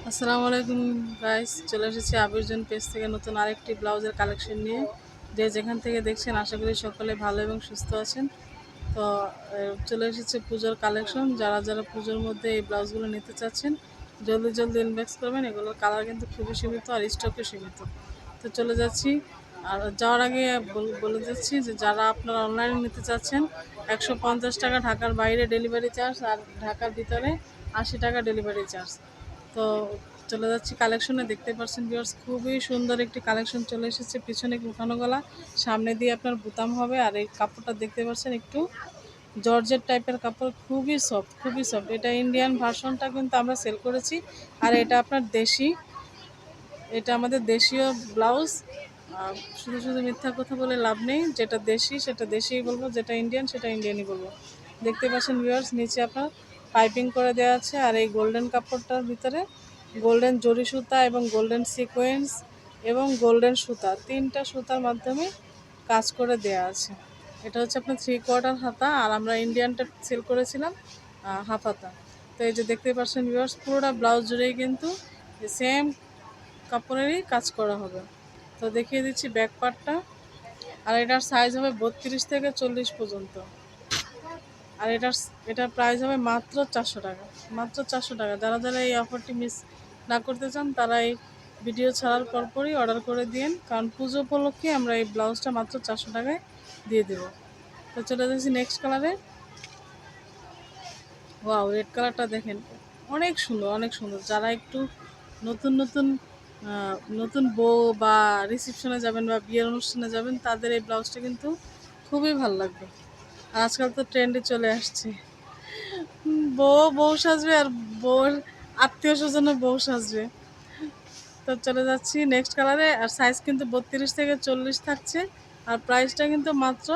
আসসালামু আলাইকুম গাইস, চলে এসেছি আবির্জন পেজ থেকে নতুন আরেকটি ব্লাউজের কালেকশন নিয়ে। যে যেখান থেকে দেখছেন আশা করি সকলে ভালো এবং সুস্থ আছেন। তো চলে এসেছে পুজোর কালেকশন। যারা যারা পুজোর মধ্যে এই ব্লাউজগুলো নিতে চাচ্ছেন জলদি জলদি ইনবক্স করবেন। এগুলোর কালার কিন্তু খুবই সীমিত আর স্টকে সীমিত। তো চলে যাচ্ছি। আর যাওয়ার আগে বলে যাচ্ছি যে যারা আপনারা অনলাইনে নিতে চাচ্ছেন 150 টাকা ঢাকার বাইরে ডেলিভারি চার্জ, আর ঢাকার ভিতরে 80 টাকা ডেলিভারি চার্জ। তো চলে যাচ্ছি কালেকশনে। দেখতে পাচ্ছেন ভিউয়ার্স, খুবই সুন্দর একটি কালেকশন চলে এসেছে। পিছনে উঠানো গলা, সামনে দিয়ে আপনার বোতাম হবে। আর এই কাপড়টা দেখতে পাচ্ছেন একটু জর্জেট টাইপের কাপড়, খুবই সফট, খুবই সফট। এটা ইন্ডিয়ান ভার্সনটা কিন্তু আমরা সেল করেছি। আর এটা আপনার দেশি, এটা আমাদের দেশীয় ব্লাউজ। শুধু শুধু মিথ্যা কথা বলে লাভ নেই। যেটা দেশি সেটা দেশিই বলবো, যেটা ইন্ডিয়ান সেটা ইন্ডিয়ানই বলবো। দেখতে পাচ্ছেন ভিউয়ার্স, নিচে আপনার পাইপিং করে দেওয়া আছে। আর এই গোল্ডেন কাপড়টার ভিতরে গোল্ডেন জরি সুতা এবং গোল্ডেন সিকোয়েন্স এবং গোল্ডেন সুতা, তিনটা সুতার মাধ্যমে কাজ করে দেয়া আছে। এটা হচ্ছে আপনার 3/4 হাতা, আর আমরা ইন্ডিয়ানটা সেল করেছিলাম হাফ হাতা। তো এই যে দেখতে পাচ্ছেন ভিউয়ার্স, পুরোটা ব্লাউজ জুড়েই কিন্তু সেম কাপড়েরই কাজ করা হবে। তো দেখিয়ে দিচ্ছি ব্যাক পার্টটা। আর এটার সাইজ হবে 32 থেকে 40 পর্যন্ত। আর এটার প্রাইস হবে মাত্র 400 টাকা। মাত্র 400 টাকা। যারা যারা এই অফারটি মিস না করতে চান তারা এই ভিডিও ছাড়ার পরপরই অর্ডার করে দিন, কারণ পুজো উপলক্ষে আমরা এই ব্লাউজটা মাত্র 400 টাকায় দিয়ে দেবো। তো চলে যাচ্ছি নেক্সট কালারে। ওয়াও, রেড কালারটা দেখেন, অনেক সুন্দর, অনেক সুন্দর। যারা একটু নতুন নতুন নতুন বউ বা রিসেপশনে যাবেন বা বিয়ের অনুষ্ঠানে যাবেন, তাদের এই ব্লাউজটা কিন্তু খুবই ভালো লাগবে। আর আজকাল তো ট্রেন্ডে চলে আসছে, বউ সাজবে আর বউর আত্মীয় স্বজনও বউ সাজবে। তো চলে যাচ্ছি নেক্সট কালারে। আর সাইজ কিন্তু 32 থেকে 40 থাকছে। আর প্রাইসটা কিন্তু মাত্র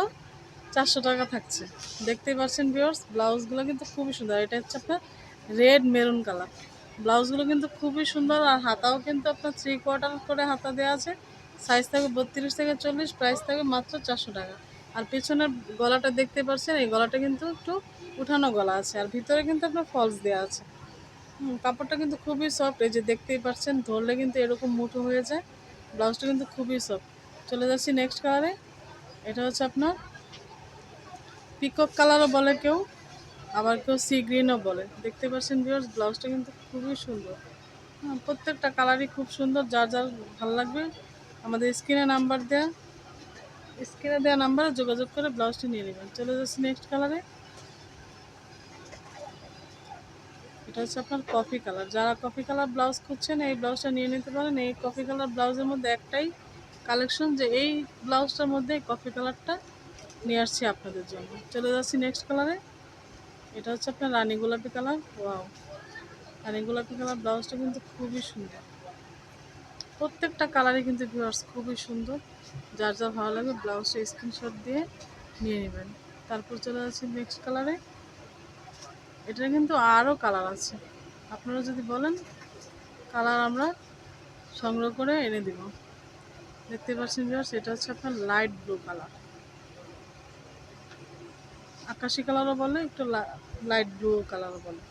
400 টাকা থাকছে। দেখতেই পাচ্ছেন ভিউয়ার্স, ব্লাউজগুলো কিন্তু খুবই সুন্দর। এটা হচ্ছে আপনার রেড মেরুন কালার। ব্লাউজগুলো কিন্তু খুবই সুন্দর। আর হাতাও কিন্তু আপনার 3/4 করে হাতা দেওয়া আছে। সাইজ থাকবে 32 থেকে 40, প্রাইস থাকবে মাত্র 400 টাকা। আর পেছনের গলাটা দেখতে পাচ্ছেন, এই গলাটা কিন্তু একটু উঠানো গলা আছে। আর ভিতরে কিন্তু আপনার ফলস দেওয়া আছে। কাপড়টা কিন্তু খুবই সফট। এই যে দেখতেই পাচ্ছেন, ধরলে কিন্তু এরকম মুঠো হয়ে যায়। ব্লাউজটা কিন্তু খুবই সফট। চলে যাচ্ছি নেক্সট কালারে। এটা হচ্ছে আপনার পিকক কালারও বলে কেউ, আবার কেউ সি গ্রিনও বলে। দেখতে পাচ্ছেন ভিউয়ার্স, ব্লাউজটা কিন্তু খুবই সুন্দর। প্রত্যেকটা কালারই খুব সুন্দর। যার যার ভালো লাগবে আমাদের স্ক্রিনে দেওয়া নাম্বারে যোগাযোগ করে ব্লাউজটি নিয়ে নেবেন। চলে যাচ্ছি নেক্সট কালারে। এটা হচ্ছে আপনার কফি কালার। যারা কফি কালার ব্লাউজ খুঁজছেন এই ব্লাউজটা নিয়ে নিতে পারেন। এই কফি কালার ব্লাউজের মধ্যে একটাই কালেকশন, যে এই ব্লাউজটার মধ্যে কফি কালারটা নিয়ে আসছি আপনাদের জন্য। চলে যাচ্ছি নেক্সট কালারে। এটা হচ্ছে আপনার রানী গোলাপি কালার। ওয়াও, রানী গোলাপি কালার ব্লাউজটা কিন্তু খুবই সুন্দর। প্রত্যেকটা কালারই কিন্তু ভিউয়ার্স খুবই সুন্দর। যার যা ভালো লাগে ব্লাউজটা স্ক্রিনশট দিয়ে নিয়ে নেবেন। তারপর চলে যাচ্ছি নেক্সট কালারে। এটা কিন্তু আরও কালার আছে, আপনারা যদি বলেন কালার আমরা সংগ্রহ করে এনে দিব। দেখতে পাচ্ছেন ভিউয়ার্স, এটা হচ্ছে আপনার লাইট ব্লু কালার, আকাশি কালারও বলে, একটু লাইট ব্লু কালারও বলে।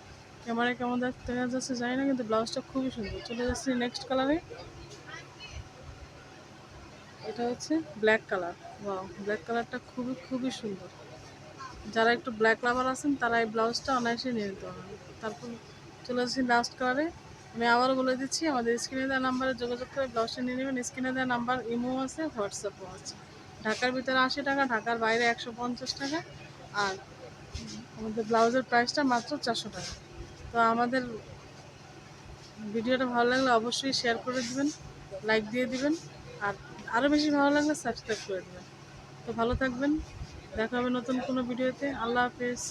ক্যামেরায় কেমন দেখা যাচ্ছে জানি না, কিন্তু ব্লাউজটা খুবই সুন্দর। চলে যাচ্ছে নেক্সট কালারে। এটা হচ্ছে ব্ল্যাক কালার। ওয়াও, ব্ল্যাক কালারটা খুবই খুবই সুন্দর। যারা একটু ব্ল্যাক লাভার আছেন তারা এই ব্লাউজটা অনায়াসে নিয়ে নিতে পারবেন। তারপর চলে যাচ্ছি লাস্ট কালারে। আমি আবারও বলে দিচ্ছি, আমাদের স্ক্রিনে দেওয়া নাম্বারে যোগাযোগ করে ব্লাউজটা নিয়ে নেবেন। স্ক্রিনে দেওয়া নাম্বার ইমো আছে, হোয়াটসঅ্যাপও আছে। ঢাকার ভিতরে 80 টাকা, ঢাকার বাইরে 150 টাকা। আর আমাদের ব্লাউজের প্রাইসটা মাত্র 400 টাকা। তো আমাদের ভিডিওটা ভালো লাগলে অবশ্যই শেয়ার করে দিবেন, লাইক দিয়ে দিবেন। আর আরও বেশি ভালো লাগলে সাবস্ক্রাইব করে দেবেন। তো ভালো থাকবেন, দেখা হবে নতুন কোনো ভিডিওতে। আল্লাহ হাফেজ।